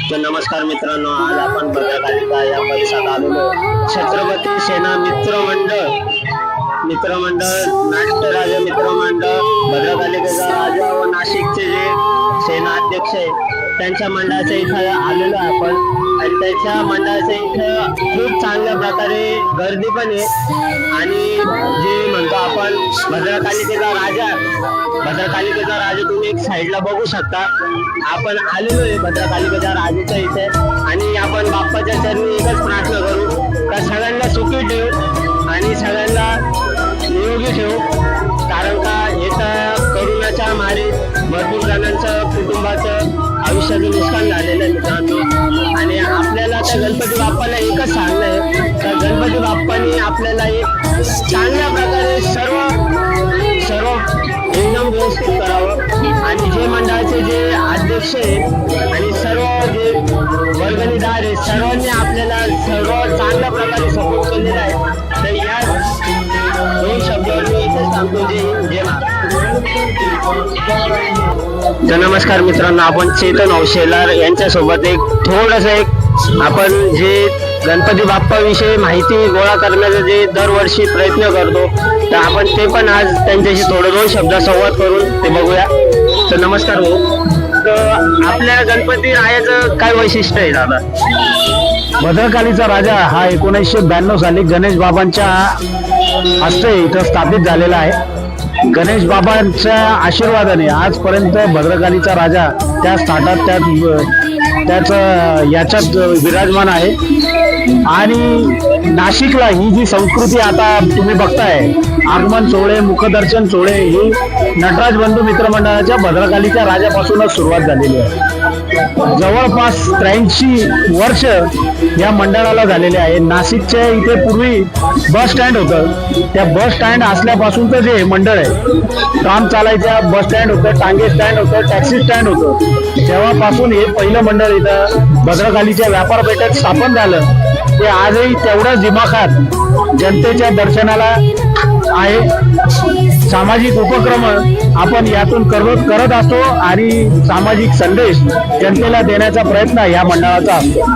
तर नमस्कार मित्रांनो, आज आपण भद्रकालिका या परिसरात आलेलो छत्रपती सेना मित्रमंडळ नाट्यराज मित्रमंडळ भद्रकालिकेचा राजा व नाशिकचे जे सेना अध्यक्ष आहे त्यांच्या मंडळाच्या इथं आलेलो आहे आपण. आणि त्याच्या मंडळाच्या इथं खूप चांगल्या प्रकारे गर्दी पण आहे. आणि जे म्हणतो आपण भद्रकालिकेचा राजा तुम्ही एक साईडला बघू शकता. आपण आलेलो आहे भद्रकालिकेच्या राजाच्या इथे आणि आपण बाप्पाच्या चरणी एकच प्रार्थना करू का सगळ्यांना सुखी ठेव आणि सगळ्यांना निरोगी ठेव. कारण का येत्या करोनाच्या मारीत भरपूर जणांचं कुटुंबाचं आयुष्याचं नुकसान झालेलं आहे मित्रांनो. आणि आपल्याला त्या गणपती बाप्पाला एकच सांगणं आहे का गणपती बाप्पाने आपल्याला एक चांगल्या प्रकारे सर्व एकदम व्यवस्थित करावं. आणि जे मंडळाचे जे अध्यक्ष आहेत आणि सर्व जे वर्गणीदार आहेत सर्वांनी आपल्याला सर्व चांगल्या प्रकारे सपोर्ट केलेला आहे. तर या दोन शब्दावर मी इथेच सांगतो. जय तर नमस्कार मित्रांनो, आपण चेतन औशेलार यांच्यासोबत एक थोडंसं आपण जे गणपती बाप्पाविषयी माहिती गोळा करण्याचा जे दरवर्षी प्रयत्न करतो तर आपण ते पण आज त्यांच्याशी थोडं दोन शब्द संवाद करून ते बघूया. तर नमस्कार भाऊ, तर आपल्या गणपती रायाचं काय वैशिष्ट्य आहे दादा? भद्रकालीचा राजा हा 1992 साली गणेश बाबांच्या हस्ते इथं स्थापित झालेला आहे. गणेश बाबांच्या आशीर्वादाने आजपर्यंत भद्रकालीचा राजा त्या स्थाटात त्याच याच्यात विराजमान आहे. आणि नाशिकला ही जी संस्कृती आता तुम्ही बघताय, आगमन सोहळे मुखदर्शन सोहळे ही नटराज बंधू मित्रमंडळाच्या भद्रकालीच्या राजापासूनच सुरुवात झालेली आहे. जवळपास 83 वर्ष या मंडळाला झालेले आहे. नाशिकच्या इथे पूर्वी बस स्टँड होतं. त्या बस स्टँड असल्यापासूनचं जे मंडळ आहे, काम चालायच्या बस स्टँड होतं, टांगे स्टँड होतं, टॅक्सी स्टँड होतं. तेव्हापासून हे पहिलं मंडळ इथं भद्रकालीच्या व्यापारपेठेत स्थापन झालं. ते आजही तेवढ्याच दिमाखात जनतेच्या दर्शनाला आहे. सामाजिक उपक्रम आपण यातून करत असतो आणि सामाजिक संदेश जनतेला देण्याचा प्रयत्न या मंडळाचा असतो.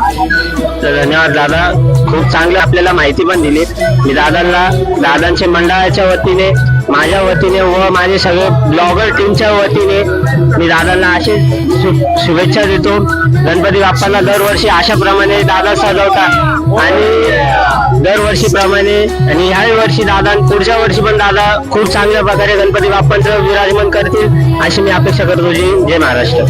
तर धन्यवाद दादा, खूप चांगलं आपल्याला माहिती पण दिली. मी दादांच्या मंडळाच्या वतीने, माझ्या वतीने व माझे सगळे ब्लॉगर टीमच्या वतीने मी दादांना अशी शुभेच्छा देतो. गणपती बाप्पाला दरवर्षी अशाप्रमाणे दादा सजवता आणि दरवर्षीप्रमाणे आणि ह्याही वर्षी दादा पुढच्या वर्षी पण दादा खूप चांगल्या प्रकारे गणपती बाप्पांचं विराजमान करतील अशी मी अपेक्षा करतो. जय महाराष्ट्र.